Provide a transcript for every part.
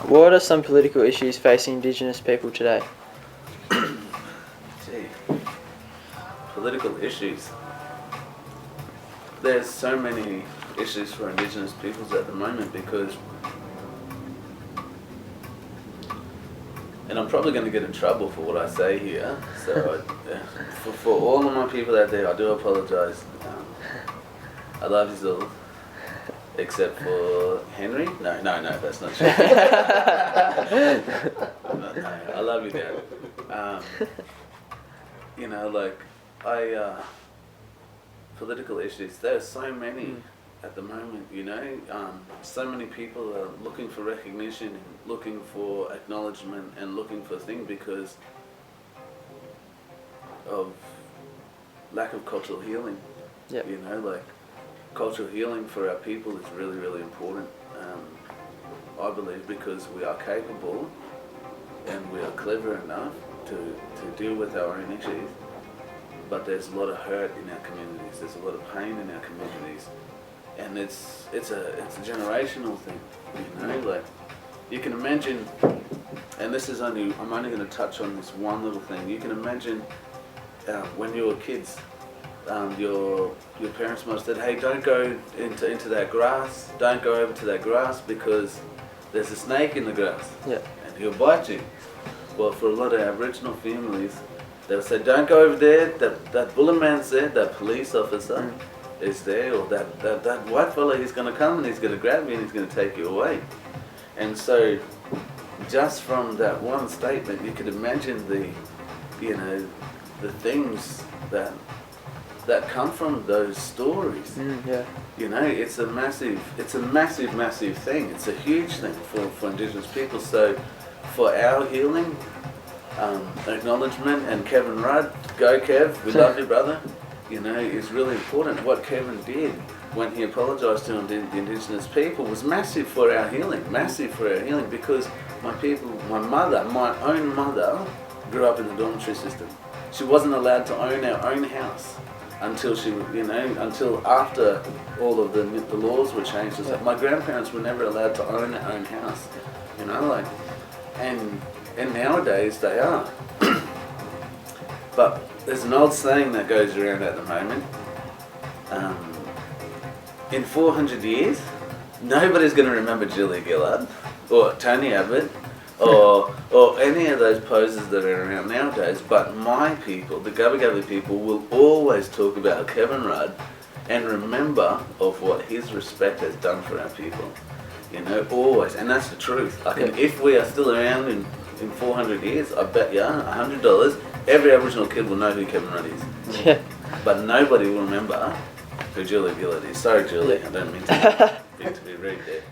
What are some political issues facing Indigenous people today? Gee, political issues. There's so many issues for Indigenous peoples at the moment because, and I'm probably going to get in trouble for what I say here, so for all of my people out there, I do apologise. I love you all, except for Henry. No, that's not true. No, I love you, Dad. You know, like, political issues, there are so many at the moment, you know. So many people are looking for recognition and looking for acknowledgement and looking for things because of lack of cultural healing. Yep. You know, like, cultural healing for our people is really, really important, I believe, because we are capable and we are clever enough to deal with our own issues, but there's a lot of hurt in our communities, there's a lot of pain in our communities, and it's a generational thing, you know. Like, you can imagine, and I'm only going to touch on this one little thing. You can imagine when you were kids, your parents must have said, hey, don't go into that grass, don't go over to that grass because there's a snake in the grass, Yeah. and he'll bite you. Well, for a lot of Aboriginal families, they'll say, don't go over there, that bullet man's there, that police officer is there, or that white fella, he's going to come and he's going to grab you and he's going to take you away. And so, just from that one statement, you could imagine the things that come from those stories. Yeah. You know, it's a massive thing. It's a huge thing for Indigenous people. So, for our healing, acknowledgement, and Kevin Rudd, go Kev, we love you, brother. You know, is really important. What Kevin did when he apologised to the Indigenous people was massive for our healing. Because my own mother, grew up in the dormitory system. She wasn't allowed to own our own house until after all of the laws were changed. Yeah. My grandparents were never allowed to own their own house, you know, like, and nowadays they are. But there's an old saying that goes around at the moment. In 400 years, nobody's going to remember Julia Gillard or Tony Abbott or any of those poses that are around nowadays, but my people, the Goombuckar people, will always talk about Kevin Rudd and remember of what his respect has done for our people. You know, always, and that's the truth. Like, and if we are still around in 400 years, I bet you $100, every Aboriginal kid will know who Kevin Rudd is. Yeah. But nobody will remember who Julia Gillard is. Sorry, Julie, I don't mean to be rude there.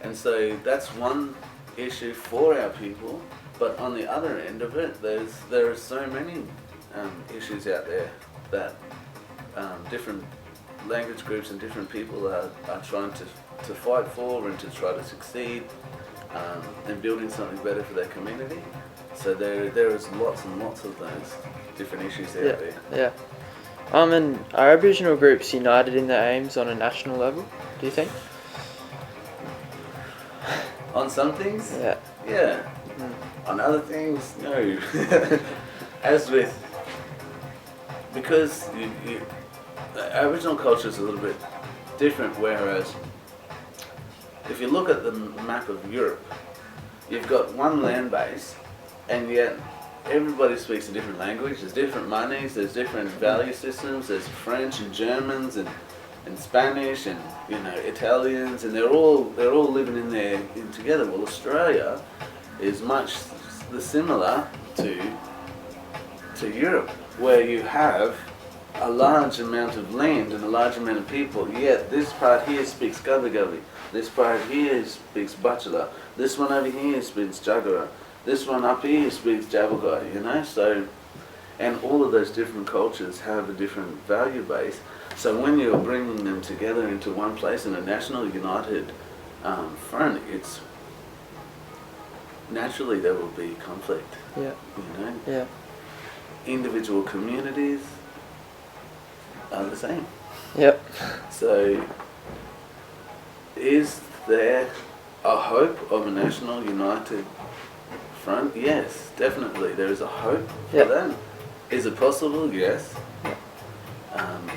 And so that's one issue for our people, but on the other end of it, there are so many issues out there that different language groups and different people are trying to fight for and to try to succeed in building something better for their community. So there is lots and lots of those different issues out there. Yeah. And are Aboriginal groups united in their aims on a national level, do you think? On some things? Yeah. Yeah. On other things, no. Because Aboriginal culture is a little bit different, whereas if you look at the map of Europe, you've got one land base, and yet everybody speaks a different language, there's different monies, there's different value systems, there's French and Germans and Spanish and, you know, Italians, and they're all living in there together. Well, Australia is much similar to Europe, where you have a large amount of land and a large amount of people, yet this part here speaks Goombuckar, this part here speaks Bachelor, this one over here speaks Jaggara, this one up here speaks Jabberguy, you know. So, and all of those different cultures have a different value base. So when you're bringing them together into one place in a national united front, it's naturally there will be conflict. Yeah. You know. Yeah. Individual communities are the same. Yep. So, is there a hope of a national united front? Yes, definitely. There is a hope for Yeah. that. Is it possible? Yes.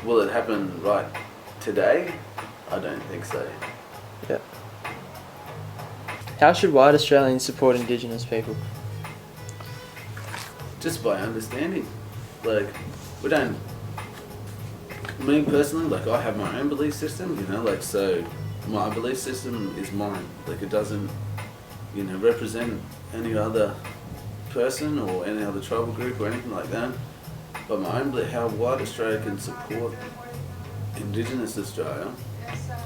Will it happen right today? I don't think so. Yeah. How should white Australians support Indigenous people? Just by understanding. Like, we don't. Me personally, like, I have my own belief system, you know, like, so my belief system is mine. Like, it doesn't, you know, represent any other person or any other tribal group or anything like that. But my own belief, how white Australia can support Indigenous Australia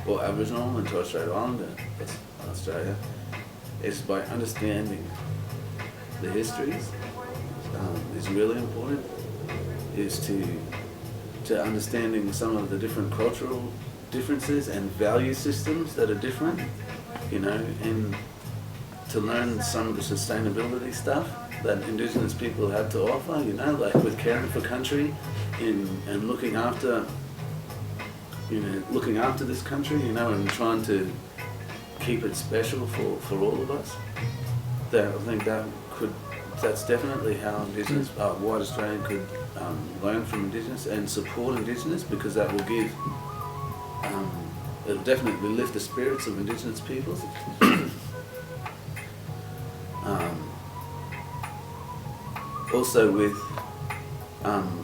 or Aboriginal and Torres Strait Islander Australia is by understanding the histories. Is really important. Is to understanding some of the different cultural differences and value systems that are different, you know, and to learn some of the sustainability stuff that Indigenous people have to offer, you know, like with caring for country and looking after, you know, looking after this country, you know, and trying to keep it special for all of us. That I think that's definitely how Indigenous, white Australian could learn from Indigenous and support Indigenous, because that will give, it'll definitely lift the spirits of Indigenous peoples. Also with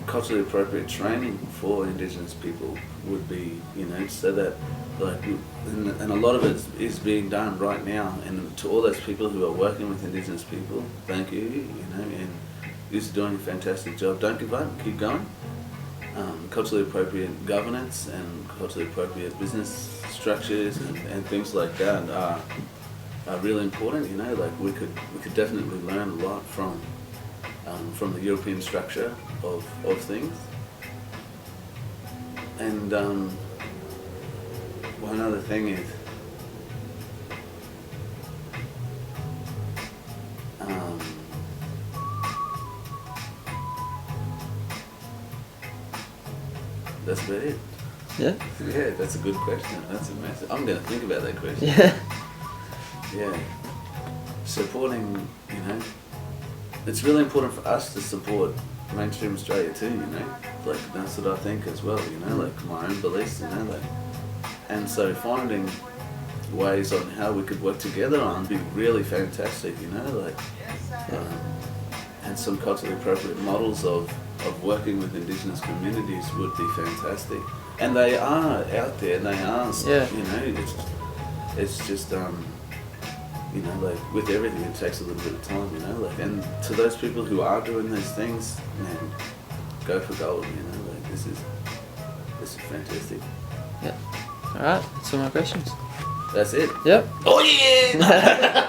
culturally appropriate training for Indigenous people would be, you know, so that, like, and a lot of it is being done right now, and to all those people who are working with Indigenous people, thank you, you know, and you're doing a fantastic job. Don't give up, keep going. Culturally appropriate governance and culturally appropriate business structures and things like that are really important, you know, like we could definitely learn a lot from the European structure of things. And one other thing is that's about it. Yeah? Yeah, that's a good question. That's amazing. I'm going to think about that question. Yeah. Yeah. Supporting, you know, it's really important for us to support mainstream Australia too, you know. Like, that's what I think as well, you know, like my own beliefs, you know, like. And so finding ways on how we could work together on would be really fantastic, you know, like, and some culturally appropriate models of working with Indigenous communities would be fantastic. And they are out there, and they are, you know, it's just, you know, like with everything it takes a little bit of time, you know, like, and to those people who are doing these things, man, go for gold, you know, like this is fantastic. Yeah. Alright, that's all my questions. That's it? Yep. Oh yeah!